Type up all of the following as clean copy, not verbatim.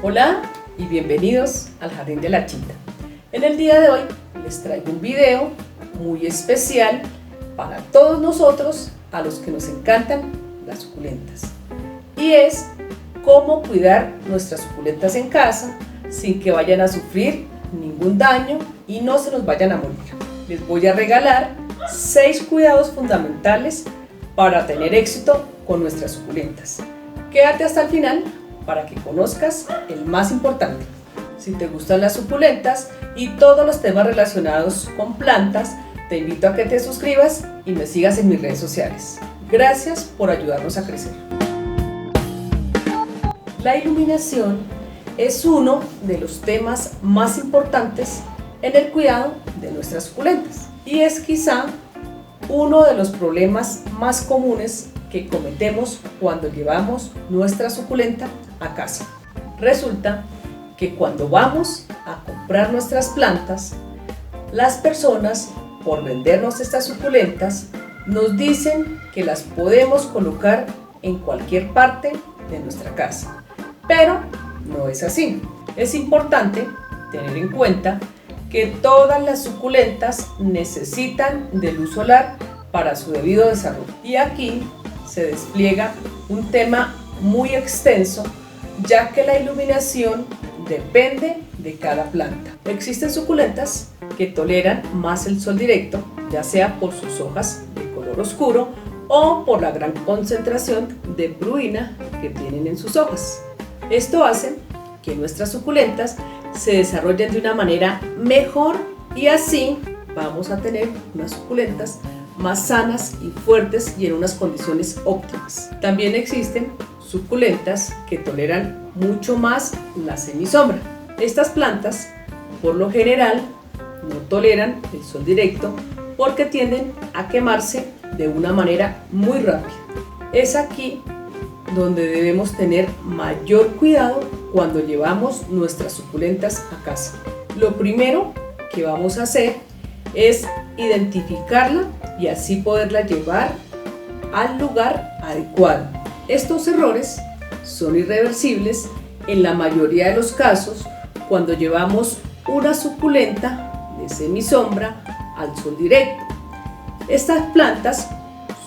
Hola y bienvenidos al Jardín de la Chita. En el día de hoy les traigo un video muy especial para todos nosotros a los que nos encantan las suculentas. Y es cómo cuidar nuestras suculentas en casa sin que vayan a sufrir ningún daño y no se nos vayan a morir. Les voy a regalar 6 cuidados fundamentales para tener éxito con nuestras suculentas. Quédate hasta el final para que conozcas el más importante. Si te gustan las suculentas y todos los temas relacionados con plantas, te invito a que te suscribas y me sigas en mis redes sociales. Gracias por ayudarnos a crecer. La iluminación es uno de los temas más importantes en el cuidado de nuestras suculentas y es quizá uno de los problemas más comunes que cometemos cuando llevamos nuestra suculenta a casa. Resulta que cuando vamos a comprar nuestras plantas, las personas, por vendernos estas suculentas, nos dicen que las podemos colocar en cualquier parte de nuestra casa. Pero no es así. Es importante tener en cuenta que todas las suculentas necesitan de luz solar para su debido desarrollo. Y aquí se despliega un tema muy extenso, ya que la iluminación depende de cada planta. Existen suculentas que toleran más el sol directo, ya sea por sus hojas de color oscuro o por la gran concentración de pruina que tienen en sus hojas. Esto hace que nuestras suculentas se desarrollen de una manera mejor y así vamos a tener unas suculentas más sanas y fuertes y en unas condiciones óptimas. También existen suculentas que toleran mucho más la semisombra. Estas plantas, por lo general, no toleran el sol directo porque tienden a quemarse de una manera muy rápida. Es aquí donde debemos tener mayor cuidado cuando llevamos nuestras suculentas a casa. Lo primero que vamos a hacer es identificarla y así poderla llevar al lugar adecuado. Estos errores son irreversibles en la mayoría de los casos cuando llevamos una suculenta de semisombra al sol directo. Estas plantas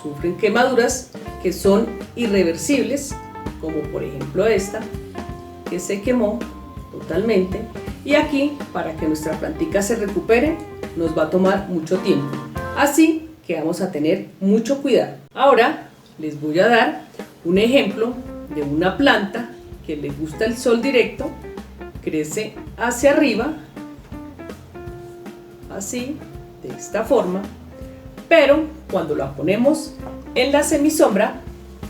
sufren quemaduras que son irreversibles, como por ejemplo esta, que se quemó totalmente. Y aquí, para que nuestra plantica se recupere, nos va a tomar mucho tiempo. Así que vamos a tener mucho cuidado. Ahora les voy a dar un ejemplo de una planta que le gusta el sol directo, crece hacia arriba, así, de esta forma, pero cuando la ponemos en la semisombra,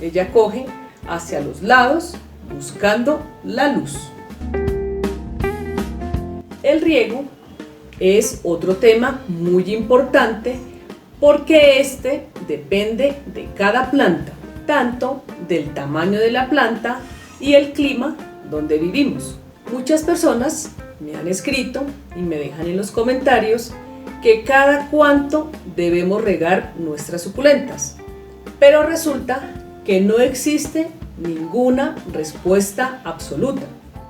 ella coge hacia los lados buscando la luz. El riego es otro tema muy importante porque este depende de cada planta, tanto del tamaño de la planta y el clima donde vivimos. Muchas personas me han escrito y me dejan en los comentarios que cada cuánto debemos regar nuestras suculentas, pero resulta que no existe ninguna respuesta absoluta.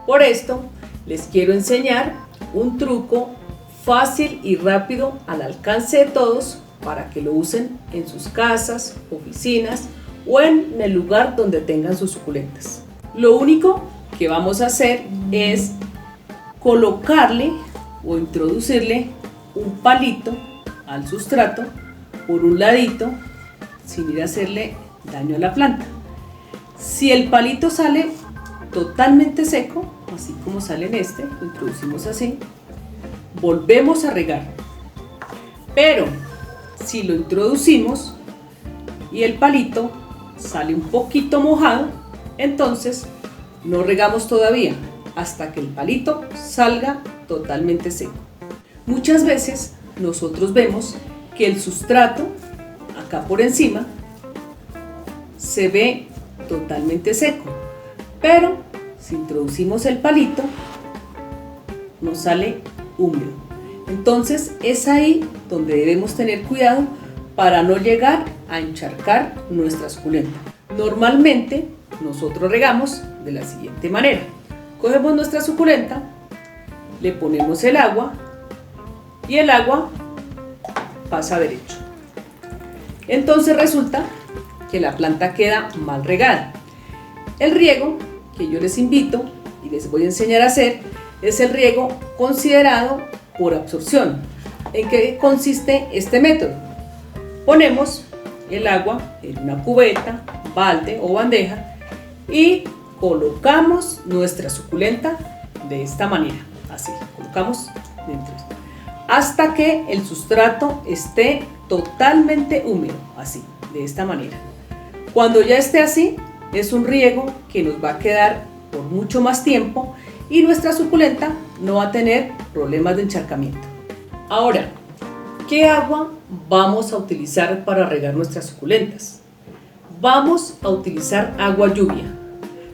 Por esto les quiero enseñar un truco fácil y rápido al alcance de todos para que lo usen en sus casas, oficinas o en el lugar donde tengan sus suculentas. Lo único que vamos a hacer es colocarle o introducirle un palito al sustrato por un ladito sin ir a hacerle daño a la planta. Si el palito sale totalmente seco, así como sale en este, lo introducimos así, volvemos a regar. Pero si lo introducimos y el palito sale un poquito mojado, entonces no regamos todavía hasta que el palito salga totalmente seco. Muchas veces nosotros vemos que el sustrato acá por encima se ve totalmente seco, pero si introducimos el palito nos sale húmedo. Entonces es ahí donde debemos tener cuidado para no llegar a encharcar nuestra suculenta. Normalmente nosotros regamos de la siguiente manera. Cogemos nuestra suculenta, le ponemos el agua y el agua pasa derecho. Entonces resulta que la planta queda mal regada. El riego que yo les invito y les voy a enseñar a hacer es el riego considerado por absorción. ¿En qué consiste este método? Ponemos el agua en una cubeta, balde o bandeja y colocamos nuestra suculenta de esta manera, así, colocamos dentro, hasta que el sustrato esté totalmente húmedo, así, de esta manera. Cuando ya esté así, es un riego que nos va a quedar por mucho más tiempo y nuestra suculenta no va a tener problemas de encharcamiento. Ahora, ¿qué agua vamos a utilizar para regar nuestras suculentas? Vamos a utilizar agua lluvia.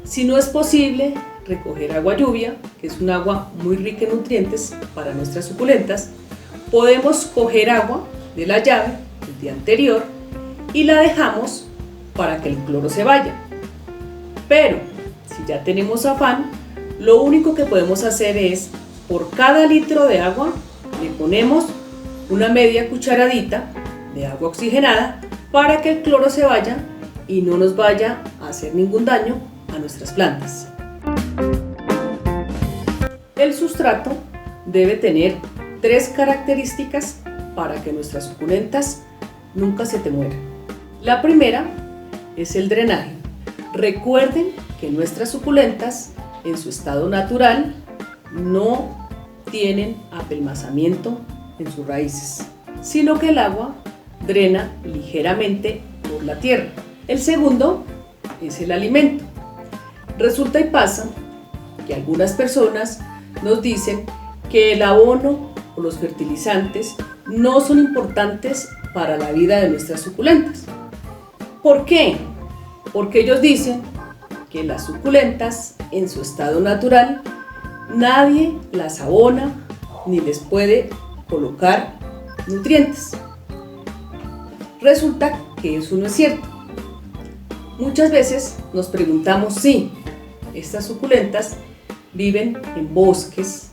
Si no es posible recoger agua lluvia, que es un agua muy rica en nutrientes para nuestras suculentas, podemos coger agua de la llave del día anterior y la dejamos para que el cloro se vaya. Pero si ya tenemos afán, lo único que podemos hacer es, por cada litro de agua, le ponemos una media cucharadita de agua oxigenada para que el cloro se vaya y no nos vaya a hacer ningún daño a nuestras plantas. El sustrato debe tener 3 características para que nuestras suculentas nunca se te mueran. La primera es el drenaje. Recuerden que nuestras suculentas en su estado natural no tienen apelmazamiento en sus raíces, sino que el agua drena ligeramente por la tierra. El segundo es el alimento. Resulta y pasa que algunas personas nos dicen que el abono o los fertilizantes no son importantes para la vida de nuestras suculentas. ¿Por qué? Porque ellos dicen que las suculentas en su estado natural nadie las abona ni les puede colocar nutrientes. Resulta que eso no es cierto. Muchas veces nos preguntamos si estas suculentas viven en bosques,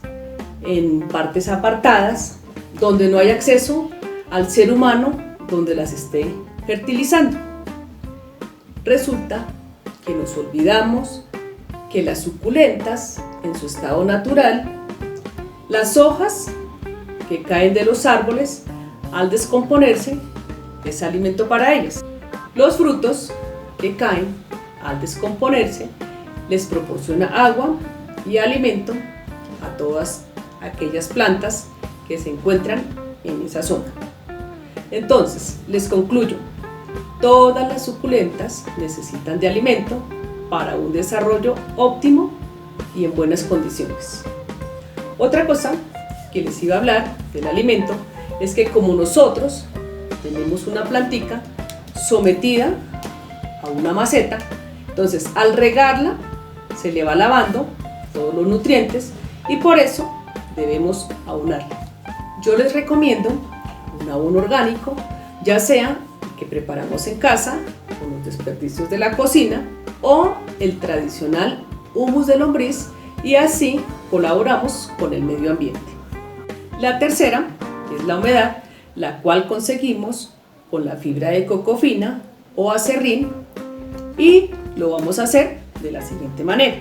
en partes apartadas, donde no hay acceso al ser humano donde las esté fertilizando. Resulta que nos olvidamos que las suculentas en su estado natural, las hojas que caen de los árboles al descomponerse es alimento para ellas. Los frutos que caen al descomponerse les proporciona agua y alimento a todas aquellas plantas que se encuentran en esa zona. Entonces, les concluyo, todas las suculentas necesitan de alimento para un desarrollo óptimo y en buenas condiciones. Otra cosa que les iba a hablar del alimento es que como nosotros tenemos una plantica sometida a una maceta, entonces al regarla se le va lavando todos los nutrientes y por eso debemos abonarla. Yo les recomiendo un abono orgánico, ya sea el que preparamos en casa con los desperdicios de la cocina o el tradicional humus de lombriz y así colaboramos con el medio ambiente. La tercera es la humedad, la cual conseguimos con la fibra de coco fina o acerrín y lo vamos a hacer de la siguiente manera.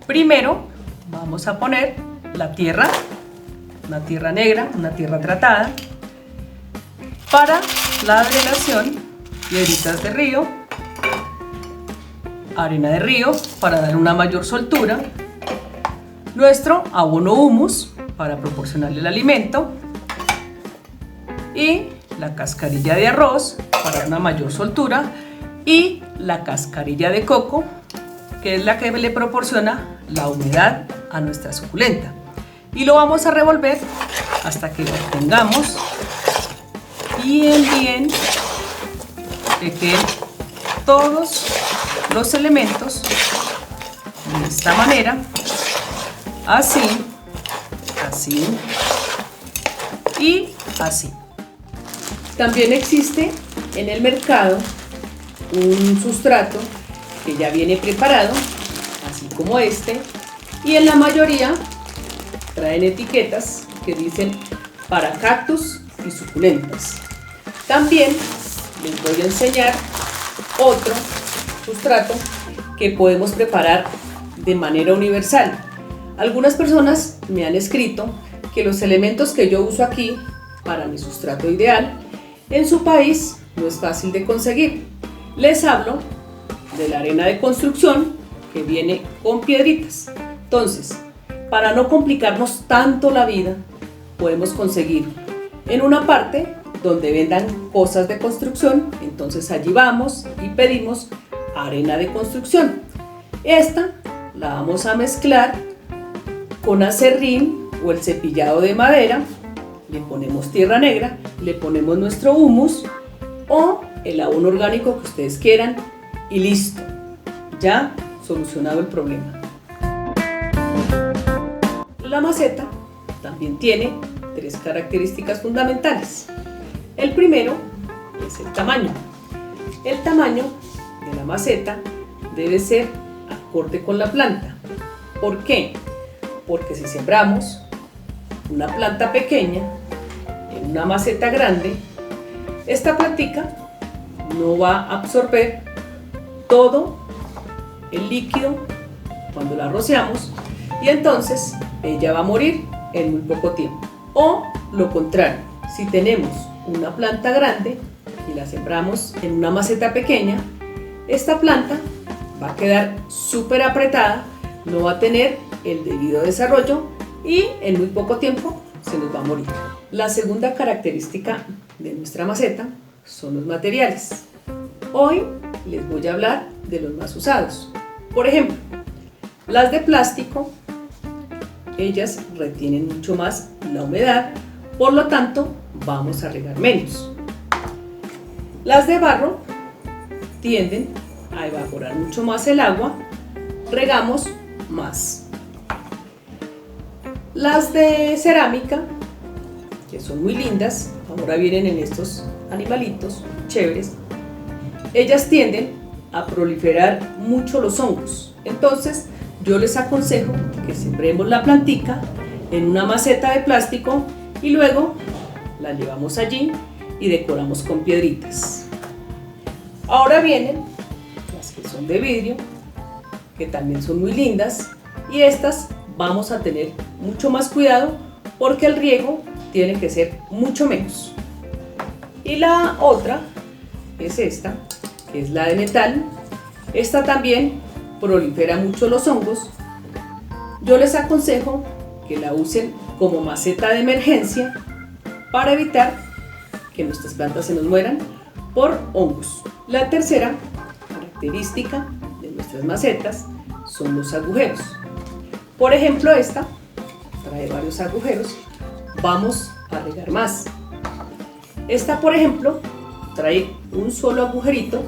Primero vamos a poner la tierra, una tierra negra, una tierra tratada, para la drenación, piedritas de río, arena de río para dar una mayor soltura, nuestro abono humus para proporcionarle el alimento y la cascarilla de arroz para dar una mayor soltura y la cascarilla de coco que es la que le proporciona la humedad a nuestra suculenta y lo vamos a revolver hasta que obtengamos bien que queden todos los elementos de esta manera, así y así. También existe en el mercado un sustrato que ya viene preparado, así como este, y en la mayoría traen etiquetas que dicen para cactus y suculentas. También les voy a enseñar otro sustrato que podemos preparar de manera universal. Algunas personas me han escrito que los elementos que yo uso aquí para mi sustrato ideal en su país no es fácil de conseguir. Les hablo de la arena de construcción que viene con piedritas. Entonces, para no complicarnos tanto la vida, podemos conseguir en una parte donde vendan cosas de construcción. Entonces allí vamos y pedimos arena de construcción. Esta la vamos a mezclar con acerrín o el cepillado de madera, le ponemos tierra negra, le ponemos nuestro humus o el abono orgánico que ustedes quieran y listo, ya solucionado el problema. La maceta también tiene 3 características fundamentales. El primero es el tamaño. El tamaño de la maceta debe ser acorde con la planta. ¿Por qué? Porque si sembramos una planta pequeña en una maceta grande, esta plantica no va a absorber todo el líquido cuando la rociamos y entonces ella va a morir en muy poco tiempo. O lo contrario, si tenemos una planta grande y la sembramos en una maceta pequeña, esta planta va a quedar súper apretada, no va a tener el debido desarrollo y en muy poco tiempo se nos va a morir. La segunda característica de nuestra maceta son los materiales. Hoy les voy a hablar de los más usados. Por ejemplo, las de plástico, ellas retienen mucho más la humedad, por lo tanto vamos a regar menos. Las de barro tienden a evaporar mucho más el agua, regamos más. Las de cerámica, que son muy lindas, ahora vienen en estos animalitos chéveres, ellas tienden a proliferar mucho los hongos. Entonces yo les aconsejo que sembremos la plantica en una maceta de plástico y luego la llevamos allí y decoramos con piedritas. Ahora vienen las que son de vidrio, que también son muy lindas, y estas vamos a tener mucho más cuidado porque el riego tiene que ser mucho menos. Y la otra es esta, que es la de metal. Esta también prolifera mucho los hongos. Yo les aconsejo que la usen como maceta de emergencia para evitar que nuestras plantas se nos mueran por hongos. La tercera característica de nuestras macetas son los agujeros. Por ejemplo, esta trae varios agujeros, vamos a regar más. Esta, por ejemplo, trae un solo agujerito,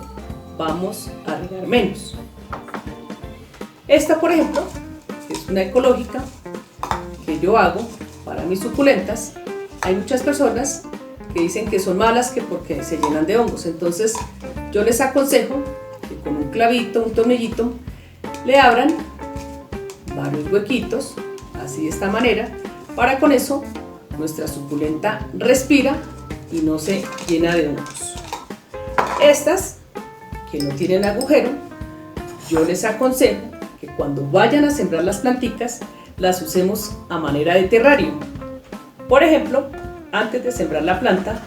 vamos a regar menos. Esta, por ejemplo, es una ecológica que yo hago para mis suculentas. Hay muchas personas que dicen que son malas que porque se llenan de hongos. Entonces yo les aconsejo que con un clavito, un tornillito, le abran varios huequitos, así de esta manera, para con eso nuestra suculenta respira y no se llena de hongos. Estas que no tienen agujero, yo les aconsejo que cuando vayan a sembrar las plantitas, las usemos a manera de terrario. Por ejemplo, antes de sembrar la planta,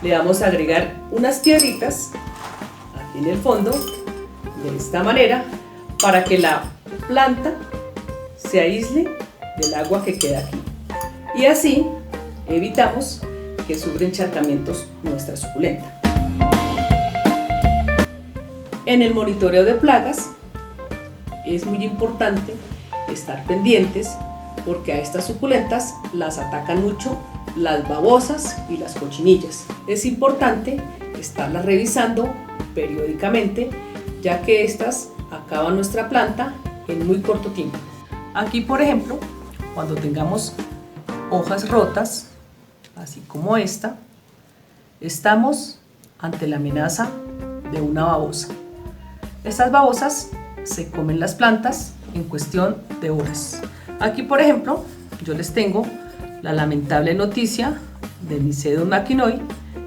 le vamos a agregar unas piedritas aquí en el fondo, de esta manera, para que la planta se aísle del agua que queda aquí. Y así evitamos que sufra encharcamientos nuestra suculenta. En el monitoreo de plagas es muy importante estar pendientes porque a estas suculentas las atacan mucho las babosas y las cochinillas. Es importante estarlas revisando periódicamente ya que estas acaban nuestra planta en muy corto tiempo. Aquí, por ejemplo, cuando tengamos hojas rotas, así como esta, estamos ante la amenaza de una babosa. Estas babosas se comen las plantas en cuestión de horas. Aquí, por ejemplo, yo les tengo la lamentable noticia de mi Sedum maquinoi.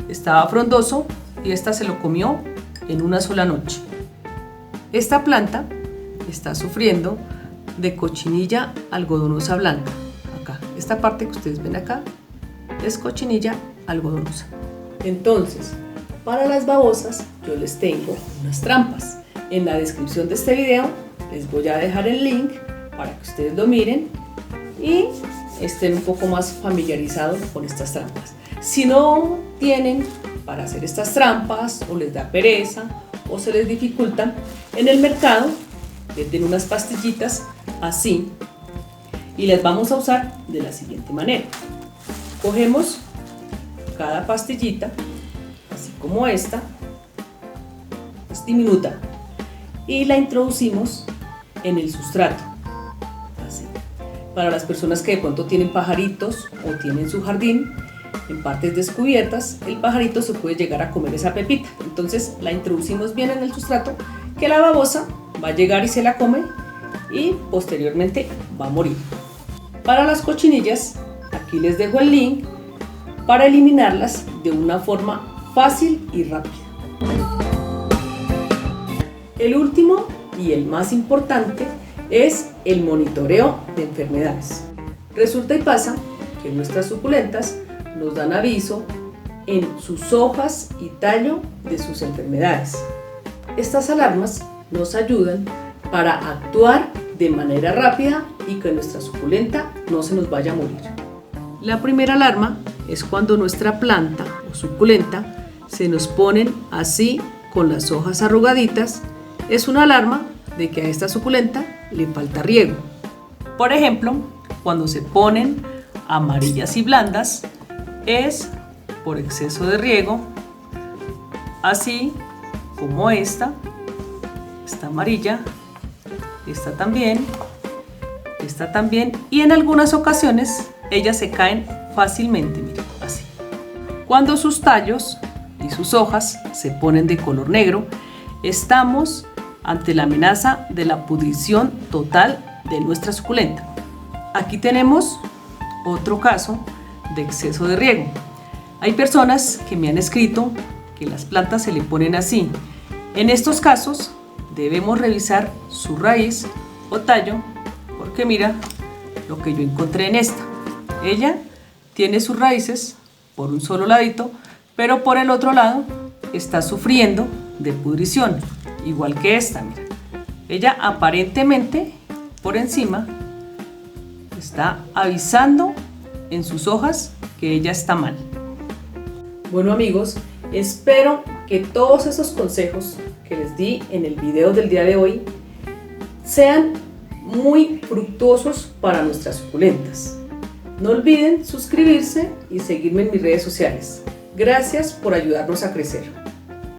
Estaba frondoso y esta se lo comió en una sola noche. Esta planta está sufriendo de cochinilla algodonosa blanca. Acá, esta parte que ustedes ven acá es cochinilla algodonosa. Entonces, para las babosas yo les tengo unas trampas. En la descripción de este video les voy a dejar el link para que ustedes lo miren y estén un poco más familiarizados con estas trampas. Si no tienen para hacer estas trampas o les da pereza o se les dificulta, en el mercado venden unas pastillitas así y las vamos a usar de la siguiente manera. Cogemos cada pastillita, así como esta, es diminuta, y la introducimos en el sustrato, así. Para las personas que de pronto tienen pajaritos o tienen su jardín en partes descubiertas, el pajarito se puede llegar a comer esa pepita. Entonces la introducimos bien en el sustrato, que la babosa va a llegar y se la come y posteriormente va a morir. Para las cochinillas, aquí les dejo el link para eliminarlas de una forma fácil y rápida. El último y el más importante es el monitoreo de enfermedades. Resulta y pasa que nuestras suculentas nos dan aviso en sus hojas y tallo de sus enfermedades. Estas alarmas nos ayudan para actuar de manera rápida y que nuestra suculenta no se nos vaya a morir. La primera alarma es cuando nuestra planta o suculenta se nos ponen así con las hojas arrugaditas. Es una alarma de que a esta suculenta le falta riego. Por ejemplo, cuando se ponen amarillas y blandas, es por exceso de riego, así como esta amarilla, esta también, y en algunas ocasiones ellas se caen fácilmente, miren, así. Cuando sus tallos y sus hojas se ponen de color negro, estamos ante la amenaza de la pudrición total de nuestra suculenta. Aquí tenemos otro caso de exceso de riego. Hay personas que me han escrito que las plantas se le ponen así. En estos casos debemos revisar su raíz o tallo, porque mira lo que yo encontré en esta. Ella tiene sus raíces por un solo ladito, pero por el otro lado está sufriendo de pudrición, igual que esta, mira. Ella aparentemente por encima está avisando en sus hojas que ella está mal. Bueno amigos, espero que todos esos consejos que les di en el video del día de hoy sean muy fructuosos para nuestras suculentas. No olviden suscribirse y seguirme en mis redes sociales. Gracias por ayudarnos a crecer.